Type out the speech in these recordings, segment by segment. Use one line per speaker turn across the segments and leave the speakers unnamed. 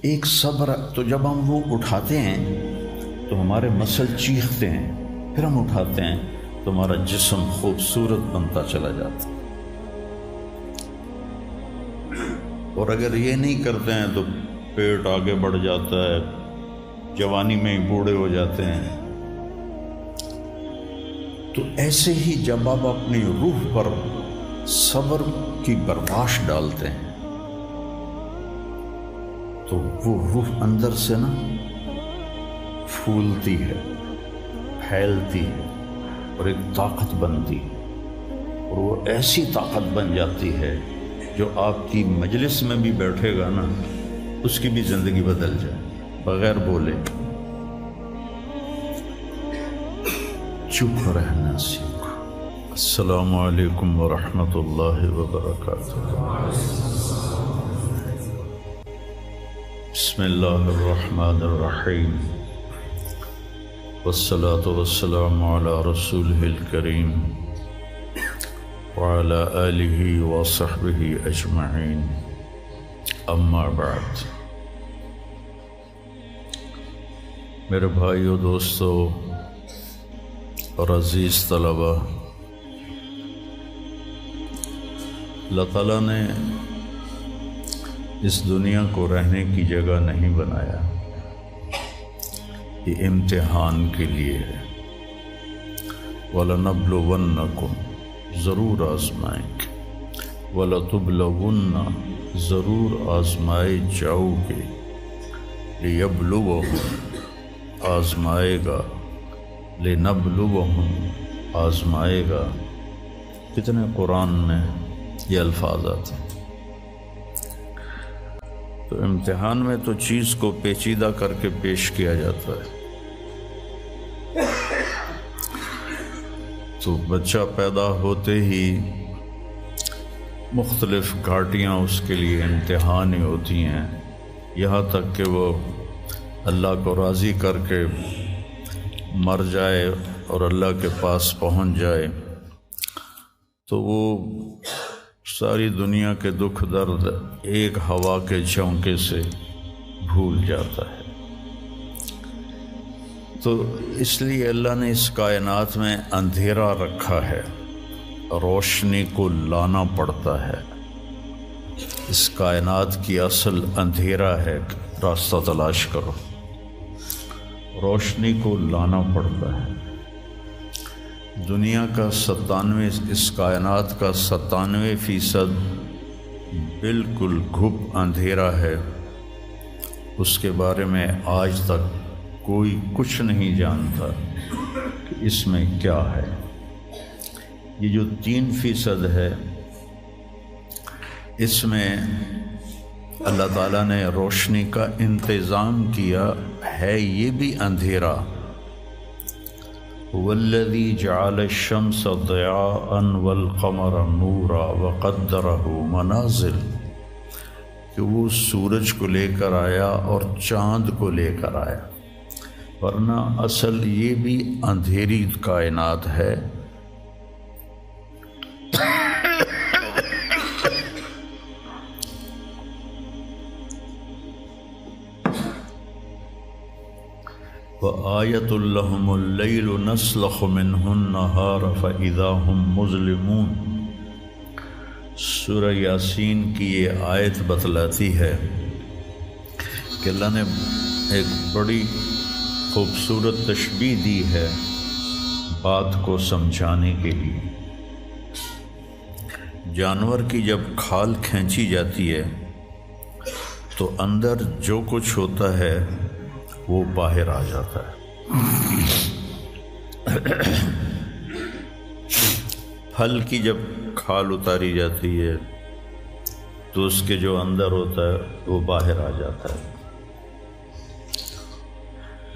ایک صبر، تو جب ہم وہ اٹھاتے ہیں تو ہمارے مسل چیختے ہیں، پھر ہم اٹھاتے ہیں تو ہمارا جسم خوبصورت بنتا چلا جاتا ہے۔ اور اگر یہ نہیں کرتے ہیں تو پیٹ آگے بڑھ جاتا ہے، جوانی میں ہی بوڑھے ہو جاتے ہیں۔ تو ایسے ہی جب آپ اپنی روح پر صبر کی برباش ڈالتے ہیں تو وہ روح اندر سے نا پھولتی ہے، پھیلتی ہے اور ایک طاقت بنتی ہے، اور وہ ایسی طاقت بن جاتی ہے جو آپ کی مجلس میں بھی بیٹھے گا نا اس کی بھی زندگی بدل جائے بغیر بولے۔ چپ رہنا سیکھو۔ السلام علیکم ورحمۃ اللہ وبرکاتہ۔ بسم اللہ الرحمن الرحیم، والصلاة والسلام علی رسولہ الکریم وعلی آلہ وصحبہ اجمعین، اما بعد۔ میرے بھائیو، دوستو اور عزیز طلبہ، اللہ تعالیٰ نے اس دنیا کو رہنے کی جگہ نہیں بنایا، یہ امتحان کے لیے ہے۔ وَلَنَبْلُوَنَّكُمْ، ضرور آزمائیں گے، وَلَتُبْلَوُنَّ، ضرور آزمائے جاؤ گے، لِيَبْلُوَهُمْ، آزمائے گا، لِنَبْلُوَهُمْ، آزمائے گا۔ کتنے قرآن میں یہ الفاظ آتے ہیں۔ تو امتحان میں تو چیز کو پیچیدہ کر کے پیش کیا جاتا ہے۔ تو بچہ پیدا ہوتے ہی مختلف گھاٹیاں اس کے لیے امتحان ہی ہوتی ہیں، یہاں تک کہ وہ اللہ کو راضی کر کے مر جائے اور اللہ کے پاس پہنچ جائے تو وہ ساری دنیا کے دکھ درد ایک ہوا کے جھونکے سے بھول جاتا ہے۔ تو اس لیے اللہ نے اس کائنات میں اندھیرا رکھا ہے، روشنی کو لانا پڑتا ہے۔ اس کائنات کی اصل اندھیرا ہے، راستہ تلاش کرو، روشنی کو لانا پڑتا ہے۔ دنیا کا 97، اس کائنات کا 97% بالکل گھپ اندھیرا ہے، اس کے بارے میں آج تک کوئی کچھ نہیں جانتا کہ اس میں کیا ہے۔ یہ جو 3% ہے، اس میں اللہ تعالیٰ نے روشنی کا انتظام کیا ہے، یہ بھی اندھیرا۔ والذی جعل الشمس ضیاء والقمر نورا وقدرہ منازل، کہ وہ سورج کو لے کر آیا اور چاند کو لے کر آیا، ورنہ اصل یہ بھی اندھیری کائنات ہے۔ وَآیَةٌ لَهُمُ اللَّيْلُ نَسْلَخُ مِنْهُ النَّهَارَ فَإِذَا هُمْ مُظْلِمُونَ۔ سورہ یاسین کی یہ آیت بتلاتی ہے کہ اللہ نے ایک بڑی خوبصورت تشبیہ دی ہے بات کو سمجھانے کے لیے۔ جانور کی جب کھال کھینچی جاتی ہے تو اندر جو کچھ ہوتا ہے وہ باہر آ جاتا ہے۔ پھل کی جب کھال اتاری جاتی ہے تو اس کے جو اندر ہوتا ہے وہ باہر آ جاتا ہے۔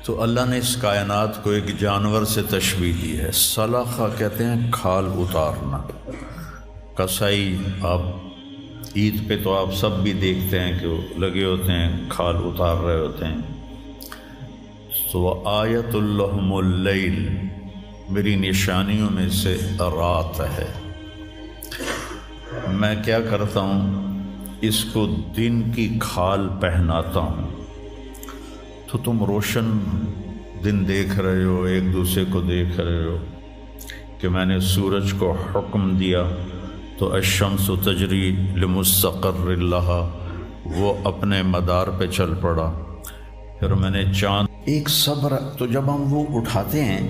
تو اللہ نے اس کائنات کو ایک جانور سے تشبیہ دی ہے۔ سلاخہ کہتے ہیں کھال اتارنا۔ کسائی، آپ عید پہ تو آپ سب بھی دیکھتے ہیں کہ وہ لگے ہوتے ہیں، کھال اتار رہے ہوتے ہیں۔ تو آیت لہم اللیل، میری نشانیوں میں سے رات ہے۔ میں کیا کرتا ہوں، اس کو دن کی کھال پہناتا ہوں، تو تم روشن دن دیکھ رہے ہو، ایک دوسرے کو دیکھ رہے ہو کہ میں نے سورج کو حکم دیا تو الشمس تجری لمستقر لہا، وہ اپنے مدار پہ چل پڑا۔ پھر میں نے چاند ایک صبر، تو جب ہم وہ اٹھاتے ہیں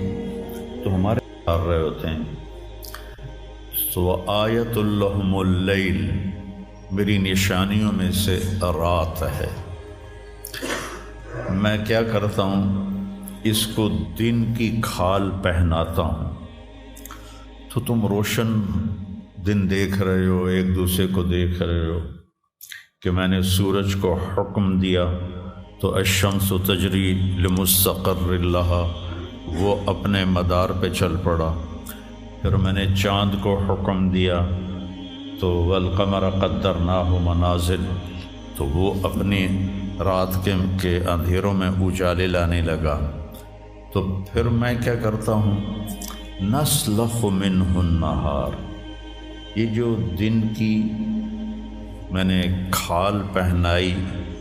تو ہمارے آ رہے ہوتے ہیں۔ سو آیت اللہم اللیل، میری نشانیوں میں سے رات ہے۔ میں کیا کرتا ہوں، اس کو دن کی کھال پہناتا ہوں، تو تم روشن دن دیکھ رہے ہو، ایک دوسرے کو دیکھ رہے ہو کہ میں نے سورج کو حکم دیا تو الشمس تجری لمستقر لہا، وہ اپنے مدار پہ چل پڑا۔ پھر میں نے چاند کو حکم دیا تو والقمر قدرناہ منازل، تو وہ اپنی رات کے اندھیروں میں اجالے لانے لگا۔ تو پھر میں کیا کرتا ہوں، نسلخ منہ النہار، یہ جو دن کی میں نے کھال پہنائی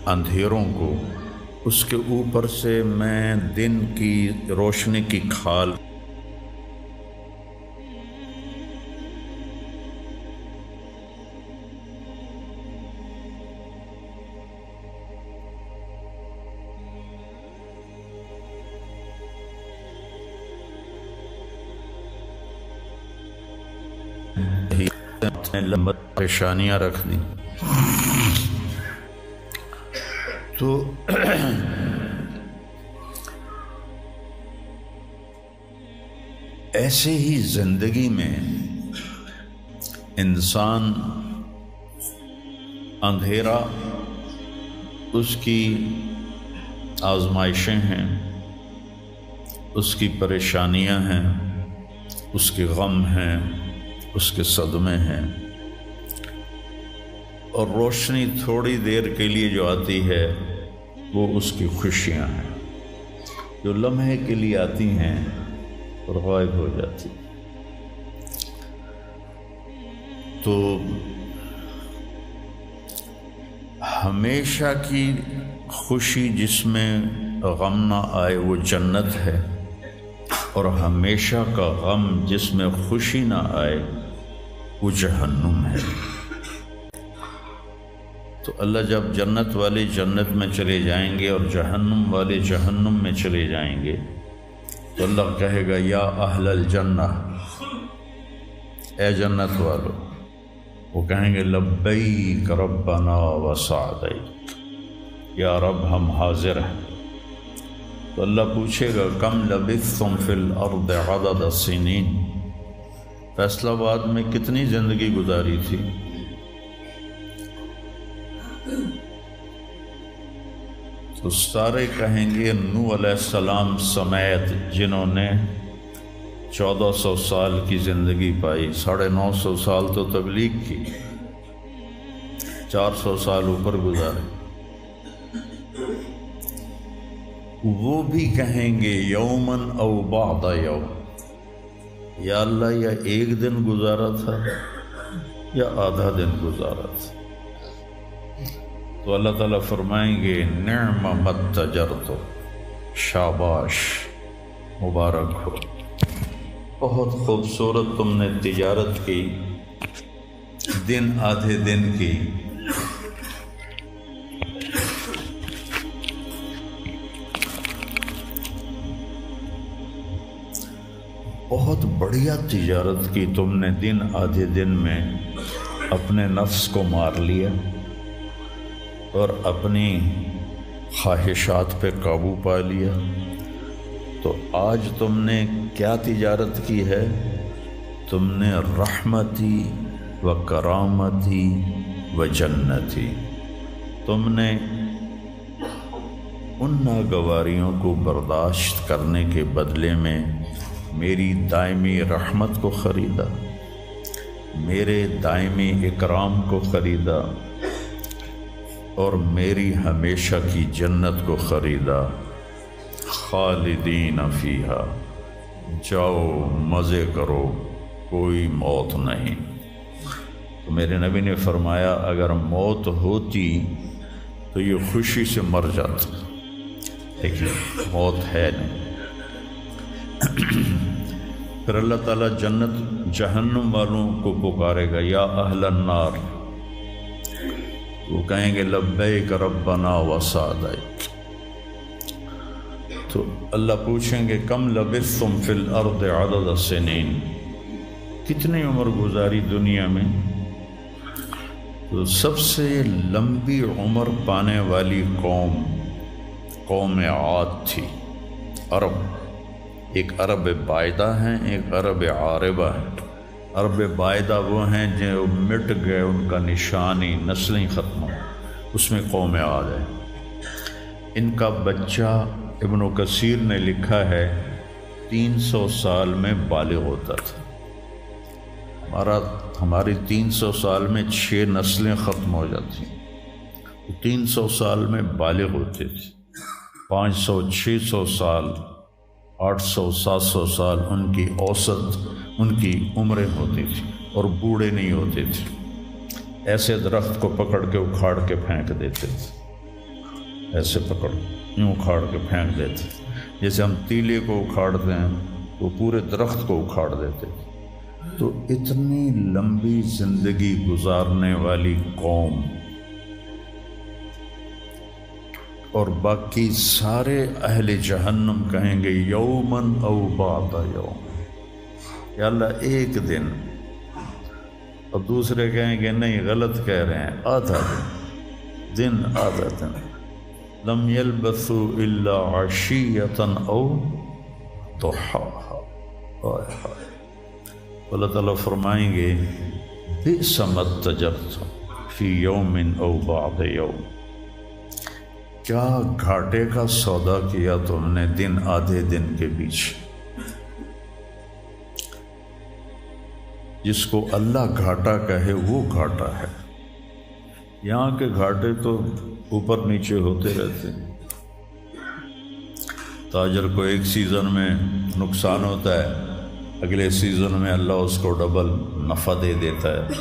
اندھیروں کو، اس کے اوپر سے میں دن کی روشنی کی کھال لمبی پریشانیاں رکھ دی۔ تو ایسے ہی زندگی میں انسان اندھیرا اس کی آزمائشیں ہیں، اس کی پریشانیاں ہیں، اس کے غم ہیں، اس کے صدمے ہیں، اور روشنی تھوڑی دیر کے لیے جو آتی ہے وہ اس کی خوشیاں ہیں، جو لمحے کے لیے آتی ہیں اور غائب ہو جاتی۔ تو ہمیشہ کی خوشی جس میں غم نہ آئے وہ جنت ہے، اور ہمیشہ کا غم جس میں خوشی نہ آئے وہ جہنم ہے۔ تو اللہ جب جنت والے جنت میں چلے جائیں گے اور جہنم والے جہنم میں چلے جائیں گے تو اللہ کہے گا یا اہل الجنہ، اے جنت والو، وہ کہیں گے لبیک ربنا وسعدیک، یا رب ہم حاضر ہیں۔ تو اللہ پوچھے گا کم لبثتم فی الارض عدد السنین، فیصل آباد میں کتنی زندگی گزاری تھی؟ تو سارے کہیں گے نوح علیہ السلام سمیت، جنہوں نے 1400 سال کی زندگی پائی، 950 سال تو تبلیغ کی، 400 سال اوپر گزارے، وہ بھی کہیں گے یومن او بعد یوم، یا اللہ یا ایک دن گزارا تھا یا آدھا دن گزارا تھا۔ تو اللہ تعالیٰ فرمائیں گے نعم متجرت، شاباش، مبارک ہو، بہت خوبصورت تم نے تجارت کی، دن آدھے دن کی، بہت بڑھیا تجارت کی تم نے، دن آدھے دن میں اپنے نفس کو مار لیا اور اپنی خواہشات پہ قابو پا لیا۔ تو آج تم نے کیا تجارت کی ہے؟ تم نے رحمتی و کرامتی و جنتی، تم نے ان ناگواریوں کو برداشت کرنے کے بدلے میں میری دائمی رحمت کو خریدا، میرے دائمی اکرام کو خریدا، اور میری ہمیشہ کی جنت کو خریدا۔ خالدین فیہا، جاؤ مزے کرو، کوئی موت نہیں۔ تو میرے نبی نے فرمایا اگر موت ہوتی تو یہ خوشی سے مر جاتا، لیکن موت ہے نہیں۔ پھر اللہ تعالیٰ جنت جہنم والوں کو پکارے گا، یا اہل النار، وہ کہیں گے لبیک ربنا وسعدیک۔ تو اللہ پوچھیں گے کم لبثتم فی الارض عدد السنین، کتنی عمر گزاری دنیا میں؟ تو سب سے لمبی عمر پانے والی قوم عاد تھی، عرب۔ ایک عرب بائدہ ہیں، ایک عرب عاربہ ہے۔ عرب بائدہ وہ ہیں جو مٹ گئے، ان کا نشانی نسلیں ختم ہو، اس میں قوم عاد ہے۔ ان کا بچہ ابن کثیر نے لکھا ہے 300 سال میں بالغ ہوتا تھا۔ ہماری 300 سال میں 6 نسلیں ختم ہو جاتی، 300 سال میں بالغ ہوتے تھے۔ 500 600 سال 800 700 سال ان کی اوسط ان کی عمریں ہوتی تھی، اور بوڑھے نہیں ہوتے تھے۔ ایسے درخت کو پکڑ کے اکھاڑ کے پھینک دیتے تھے، ایسے پکڑ یوں اکھاڑ کے پھینک دیتے تھے، جیسے ہم تیلے کو اکھاڑتے ہیں وہ پورے درخت کو اکھاڑ دیتے تھے۔ تو اتنی لمبی زندگی گزارنے والی قوم، اور باقی سارے اہل جہنم کہیں گے یومن او بعد یوم، یا اللہ ایک دن، اور دوسرے کہیں گے نہیں غلط کہہ رہے ہیں، آدھا دن آدھا دن۔ لم یلبثوا الا عشیۃ او ضحاها۔ اللہ تعالیٰ فرمائیں گے بئس ما اتجرتم فی یوم او بعد یوم، کیا گھاٹے کا سودا کیا تم نے دن آدھے دن کے بیچ۔ جس کو اللہ گھاٹا کہے وہ گھاٹا ہے، یہاں کے گھاٹے تو اوپر نیچے ہوتے رہتے ہیں۔ تاجر کو ایک سیزن میں نقصان ہوتا ہے، اگلے سیزن میں اللہ اس کو ڈبل نفع دے دیتا ہے،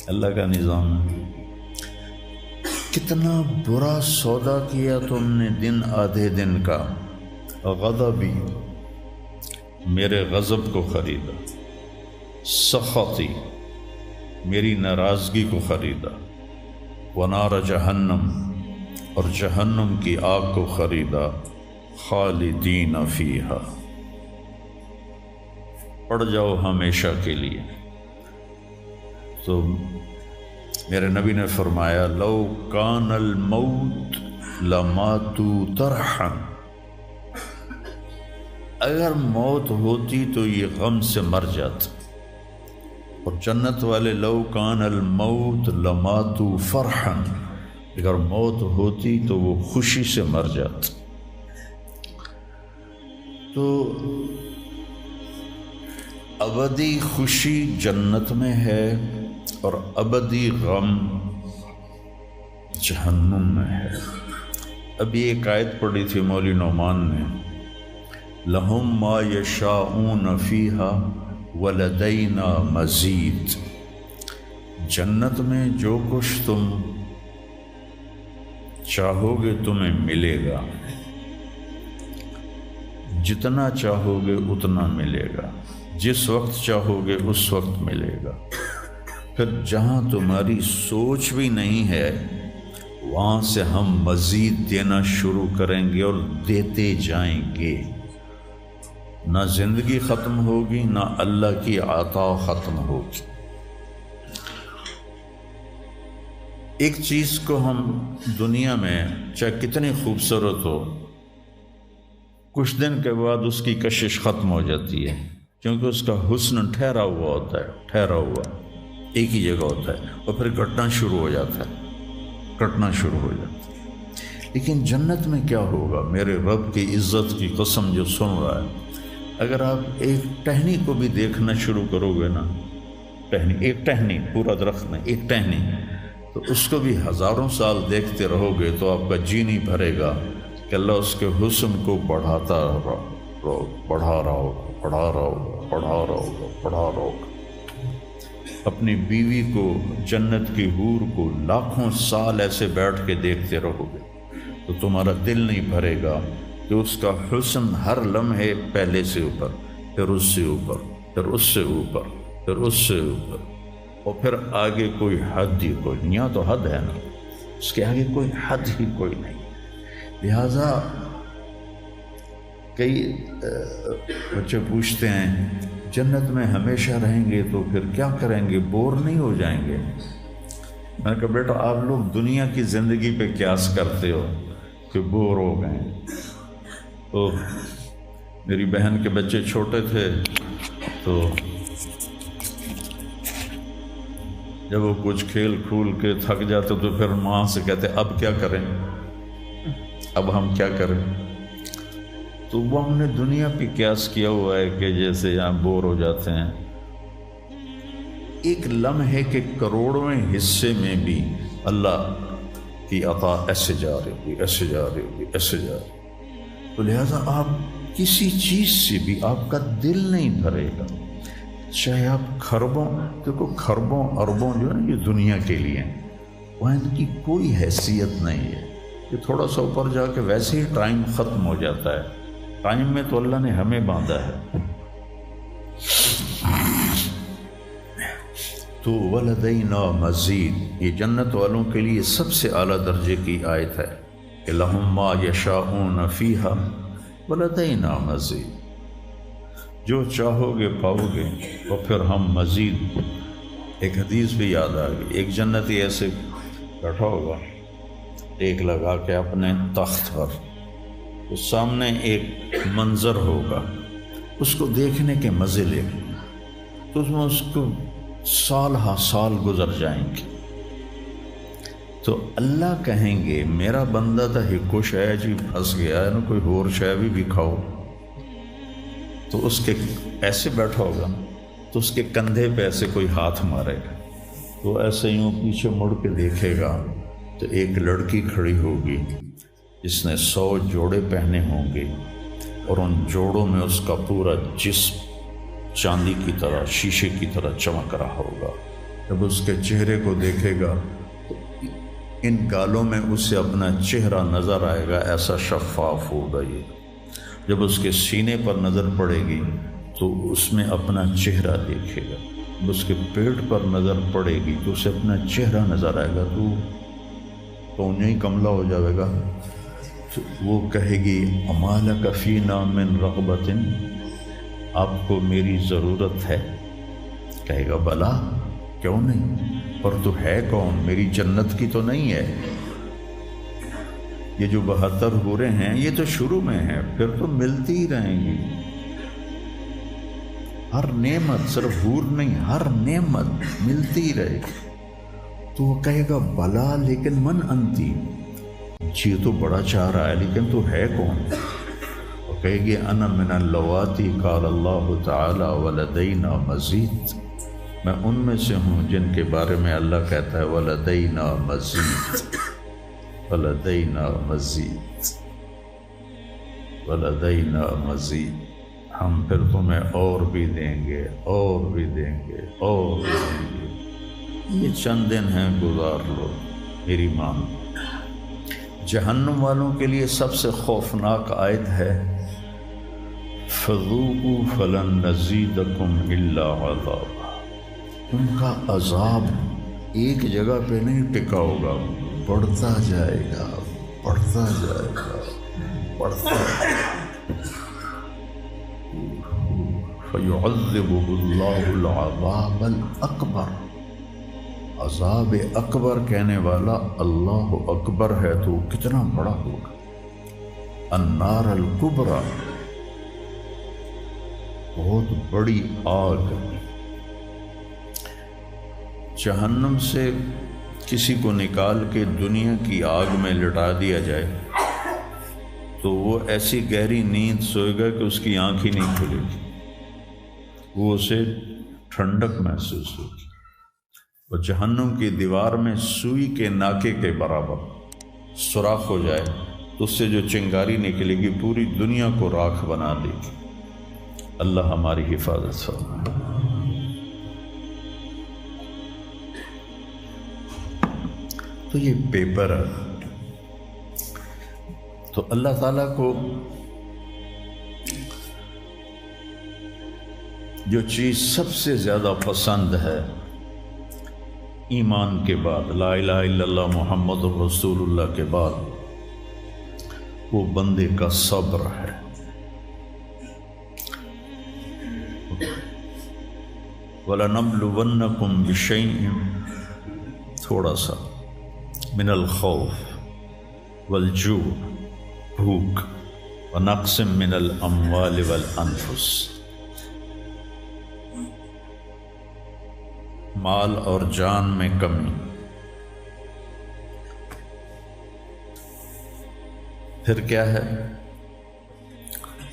اللہ کا نظام ہے۔ کتنا برا سودا کیا تم نے دن آدھے دن کا۔ غضبی، میرے غضب کو خریدا، سخطی، میری ناراضگی کو خریدا، ونار جہنم، اور جہنم کی آگ کو خریدا، خالدین فیہا، پڑ جاؤ ہمیشہ کے لیے۔ تو میرے نبی نے فرمایا لو کان الموت لماتوا طرحا، اگر موت ہوتی تو یہ غم سے مر جاتا۔ اور جنت والے لو کان الموت لماتوا فرحا، اگر موت ہوتی تو وہ خوشی سے مر جاتا۔ تو ابدی خوشی جنت میں ہے، اور ابدی غم جہنم میں ہے۔ ابھی ایک آیت پڑھی تھی مولوی نعمان نے، لہم ما یشاءون فیہا ولدینا مزید، جنت میں جو کچھ تم چاہو گے تمہیں ملے گا، جتنا چاہو گے اتنا ملے گا، جس وقت چاہو گے اس وقت ملے گا۔ پھر جہاں تمہاری سوچ بھی نہیں ہے وہاں سے ہم مزید دینا شروع کریں گے اور دیتے جائیں گے۔ نہ زندگی ختم ہوگی، نہ اللہ کی عطا ختم ہوگی۔ ایک چیز کو ہم دنیا میں چاہے کتنی خوبصورت ہو، کچھ دن کے بعد اس کی کشش ختم ہو جاتی ہے، کیونکہ اس کا حسن ٹھہرا ہوا ہوتا ہے، ٹھہرا ہوا ایک ہی جگہ ہوتا ہے، اور پھر کٹنا شروع ہو جاتا ہے، کٹنا شروع ہو جاتا ہے۔ لیکن جنت میں کیا ہوگا؟ میرے رب کی عزت کی قسم جو سن رہا ہے، اگر آپ ایک ٹہنی کو بھی دیکھنا شروع کرو گے نا، ایک ٹہنی، پورا درخت نہیں، ایک ٹہنی، تو اس کو بھی ہزاروں سال دیکھتے رہو گے تو آپ کا جی نہیں بھرے گا کہ اللہ اس کے حسن کو بڑھاتا بڑھا رہا ہوگا، بڑھا رہا ہوگا، بڑھا رہا ہوگا، بڑھا رہا ہوگا۔ اپنی بیوی کو، جنت کی حور کو لاکھوں سال ایسے بیٹھ کے دیکھتے رہو گے تو تمہارا دل نہیں بھرے گا کہ اس کا حسن ہر لمحے پہلے سے اوپر، پھر اس سے اوپر، پھر اس سے اوپر، پھر اس سے اوپر، اور پھر آگے کوئی حد ہی کوئی نہیں۔ یہاں تو حد ہے نا، اس کے آگے کوئی حد ہی کوئی نہیں۔ لہٰذا کئی بچے پوچھتے ہیں جنت میں ہمیشہ رہیں گے تو پھر کیا کریں گے، بور نہیں ہو جائیں گے؟ میں نے کہا بیٹا آپ لوگ دنیا کی زندگی پہ قیاس کرتے ہو کہ بور ہو گئے۔ تو میری بہن کے بچے چھوٹے تھے تو جب وہ کچھ کھیل کھول کے تھک جاتے تو پھر ماں سے کہتے اب کیا کریں، اب ہم کیا کریں؟ تو وہ ہم نے دنیا پہ قیاس کیا ہوا ہے کہ جیسے یہاں بور ہو جاتے ہیں۔ ایک لمحے کے کروڑویں حصے میں بھی اللہ کی عطا ایسے جا رہی ہوگی، ایسے جا رہی ہوگی، ایسے جا رہی۔ تو لہٰذا آپ کسی چیز سے بھی آپ کا دل نہیں بھرے گا، چاہے آپ کھربوں، دیکھو کھربوں اربوں جو ہے نا یہ دنیا کے لیے وہاں ان کی کوئی حیثیت نہیں ہے۔ یہ تھوڑا سا اوپر جا کے ویسے ہی ٹائم ختم ہو جاتا ہے۔ ٹائم میں تو اللہ نے ہمیں باندھا ہے۔ تو وَلَدَيْنَا مَزِيدٌ، یہ جنت والوں کے لیے سب سے اعلیٰ درجے کی آیت ہے کہ لَهُم مَّا يَشَاءُونَ فِيهَا وَلَدَيْنَا مَزِيدٌ، جو چاہو گے پاؤ گے، اور پھر ہم مزید۔ ایک حدیث بھی یاد آ گئی، ایک جنتی ایسے بیٹھا ہوگا ٹیک لگا کے اپنے تخت پر، تو سامنے ایک منظر ہوگا، اس کو دیکھنے کے مزے لے تو اس میں اس کو سال ہا سال گزر جائیں گے۔ تو اللہ کہیں گے میرا بندہ تھا ہکو شے جی پھنس گیا ہے نا، کوئی اور شے بھی کھاؤ۔ تو اس کے ایسے بیٹھا ہوگا تو اس کے کندھے پہ ایسے کوئی ہاتھ مارے گا، تو ایسے یوں پیچھے مڑ کے دیکھے گا تو ایک لڑکی کھڑی ہوگی جس نے 100 جوڑے پہنے ہوں گے، اور ان جوڑوں میں اس کا پورا جسم چاندی کی طرح، شیشے کی طرح چمک رہا ہوگا۔ جب اس کے چہرے کو دیکھے گا تو ان گالوں میں اسے اپنا چہرہ نظر آئے گا، ایسا شفاف ہوگا یہ۔ جب اس کے سینے پر نظر پڑے گی تو اس میں اپنا چہرہ دیکھے گا، جب اس کے پیٹ پر نظر پڑے گی تو اسے اپنا چہرہ نظر آئے گا، تو انہیں ہی کملا ہو جائے گا۔ وہ کہے گی اما لک فینا من رغبۃ، آپ کو میری ضرورت ہے؟ کہے گا بلا، کیوں نہیں، پر تو ہے کون، میری جنت کی تو نہیں ہے۔ یہ جو 72 حوریں ہیں یہ تو شروع میں ہیں، پھر تو ملتی ہی رہیں گی۔ ہر نعمت، صرف حور نہیں، ہر نعمت ملتی ہی رہے گی۔ تو وہ کہے گا بلا لیکن من انتی، جی تو بڑا چاہ رہا ہے لیکن تو ہے کون؟ وہ کہے گی انا من اللواتی قال اللہ تعالی ولدینا مزید، میں ان میں سے ہوں جن کے بارے میں اللہ کہتا ہے ولدینا مزید، ولدینا مزید، ولدینا مزید، ہم پھر تمہیں اور بھی دیں گے، اور بھی دیں گے، اور بھی دیں گے۔ یہ چند دن ہیں، گزار لو میری ماں۔ جہنم والوں کے لیے سب سے خوفناک آیت ہے فَذُوقُوا فَلَن نَّزِيدَكُمْ إِلَّا عَذَابًا، ان کا عذاب ایک جگہ پہ نہیں ٹکا ہوگا، بڑھتا جائے گا، بڑھتا جائے گا، بڑھتا جائے گا۔ فَيُعَذِّبُهُ اللَّهُ الْعَذَابَ الْأَكْبَرَ، عذاب اکبر کہنے والا اللہ اکبر ہے تو کتنا بڑا ہوگا۔ النار الکبریٰ، بہت بڑی آگ۔ جہنم سے کسی کو نکال کے دنیا کی آگ میں لٹا دیا جائے تو وہ ایسی گہری نیند سوئے گا کہ اس کی آنکھ ہی نہیں کھلے گی، وہ اسے ٹھنڈک محسوس ہوگی۔ اور جہنم کی دیوار میں سوئی کے ناکے کے برابر سوراخ ہو جائے تو اس سے جو چنگاری نکلے گی پوری دنیا کو راکھ بنا دے گی۔ اللہ ہماری حفاظت فرمائے۔ تو یہ پیپر ہے. تو اللہ تعالیٰ کو جو چیز سب سے زیادہ پسند ہے ایمان کے بعد، لا الہ الا اللہ محمد رسول اللہ کے بعد، وہ بندے کا صبر ہے. وَلَنَبْلُوَنَّكُمْ بِشَيْءٍ، تھوڑا سا، من الخوف والجوع، بھوک، ونقص من الاموال والانفس، مال اور جان میں کمی. پھر کیا ہے؟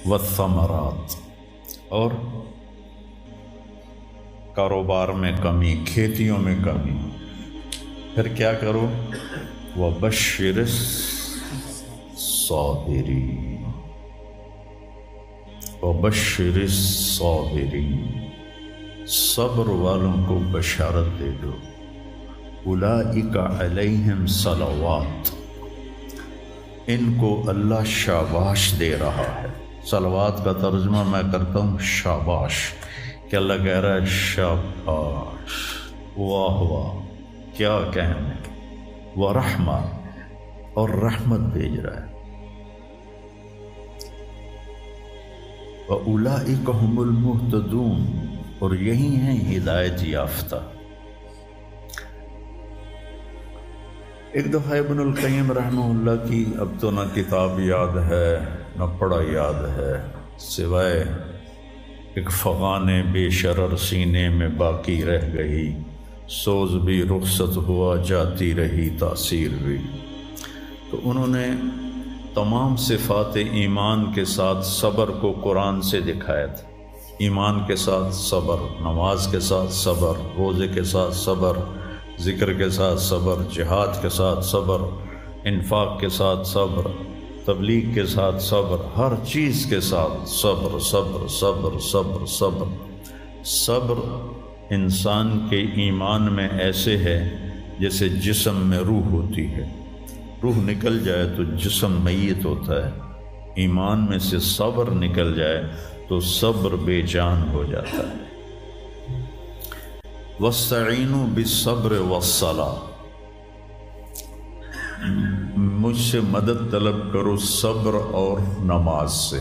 والثمرات، اور کاروبار میں کمی، کھیتیوں میں کمی. پھر کیا کرو؟ وَبَشِّرِ الصَّابِرِينَ، وَبَشِّرِ الصَّابِرِينَ، صبر والوں کو بشارت دے دو. اولئک علیہم صلوات، ان کو اللہ شاباش دے رہا ہے. صلوات کا ترجمہ میں کرتا ہوں شاباش، کہ اللہ کہہ رہا ہے شاباش، واہ واہ، کیا کہنے. ورحمہ، اور رحمت بھیج رہا ہے. وَأُولَئِكَ هُمُ الْمُهْتَدُونَ، اور یہی ہیں ہدایت یافتہ. ایک دفعہ ابن القیم رحمہ اللہ کی اب تو نہ کتاب یاد ہے نہ پڑھا یاد ہے، سوائے ایک فغان بے شرر سینے میں باقی رہ گئی، سوز بھی رخصت ہوا جاتی رہی تاثیر بھی. تو انہوں نے تمام صفات ایمان کے ساتھ صبر کو قرآن سے دکھایا تھا. ایمان کے ساتھ صبر، نماز کے ساتھ صبر، روزے کے ساتھ صبر، ذکر کے ساتھ صبر، جہاد کے ساتھ صبر، انفاق کے ساتھ صبر، تبلیغ کے ساتھ صبر، ہر چیز کے ساتھ صبر صبر صبر صبر صبر. صبر انسان کے ایمان میں ایسے ہے جیسے جسم میں روح ہوتی ہے. روح نکل جائے تو جسم میت ہوتا ہے، ایمان میں سے صبر نکل جائے تو صبر بے جان ہو جاتا ہے. وَاسْتَعِینُوا بِالصَّبْرِ وَالصَّلَاةِ، مجھ سے مدد طلب کرو صبر اور نماز سے.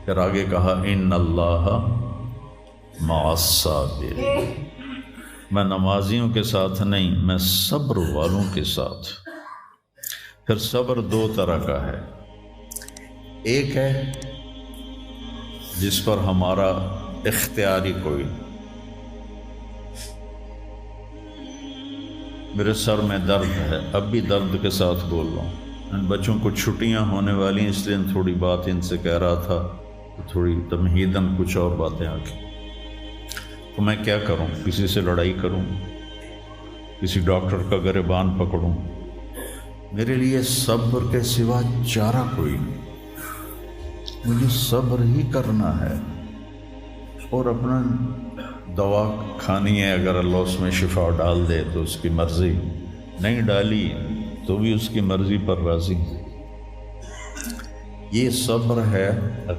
پھر آگے کہا اِنَّ اللَّهَ مَعَ الصَّابِرِينَ، میں نمازیوں کے ساتھ نہیں، میں صبر والوں کے ساتھ. پھر صبر دو طرح کا ہے. ایک ہے جس پر ہمارا اختیاری کوئی، میرے سر میں درد ہے، اب بھی درد کے ساتھ بول رہا ہوں. ان بچوں کو چھٹیاں ہونے والی ہیں، اس لیے تھوڑی بات ان سے کہہ رہا تھا، تھوڑی تمہیداً کچھ اور باتیں آ گئی. تو میں کیا کروں؟ کسی سے لڑائی کروں؟ کسی ڈاکٹر کا گریبان پکڑوں؟ میرے لیے صبر کے سوا چارہ کوئی نہیں. مجھے صبر ہی کرنا ہے اور اپنا دوا کھانی ہے. اگر اللہ اس میں شفا ڈال دے تو اس کی مرضی، نہیں ڈالی تو بھی اس کی مرضی پر راضی. یہ صبر ہے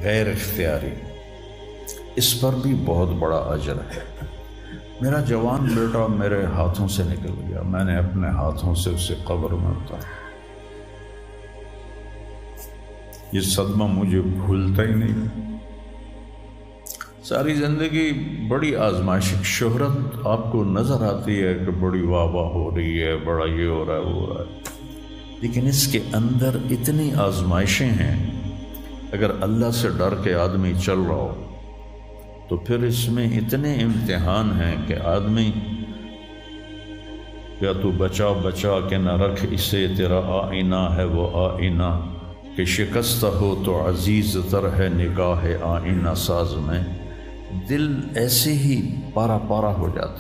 غیر اختیاری، اس پر بھی بہت بڑا اجر ہے. میرا جوان بیٹا میرے ہاتھوں سے نکل گیا، میں نے اپنے ہاتھوں سے اسے قبر میں اتارا. یہ صدمہ مجھے بھولتا ہی نہیں. ساری زندگی بڑی آزمائش، شہرت آپ کو نظر آتی ہے کہ بڑی واہ واہ ہو رہی ہے، بڑا یہ ہو رہا ہے وہ ہو رہا ہے، لیکن اس کے اندر اتنی آزمائشیں ہیں. اگر اللہ سے ڈر کے آدمی چل رہا ہو تو پھر اس میں اتنے امتحان ہیں کہ آدمی یا تو بچا بچا کے نہ رکھ اسے، تیرا آئینہ ہے وہ آئینہ، کہ شکستہ ہو تو عزیز تر ہے نگاہ آئینہ ساز میں. دل ایسے ہی پارا پارا ہو جاتا.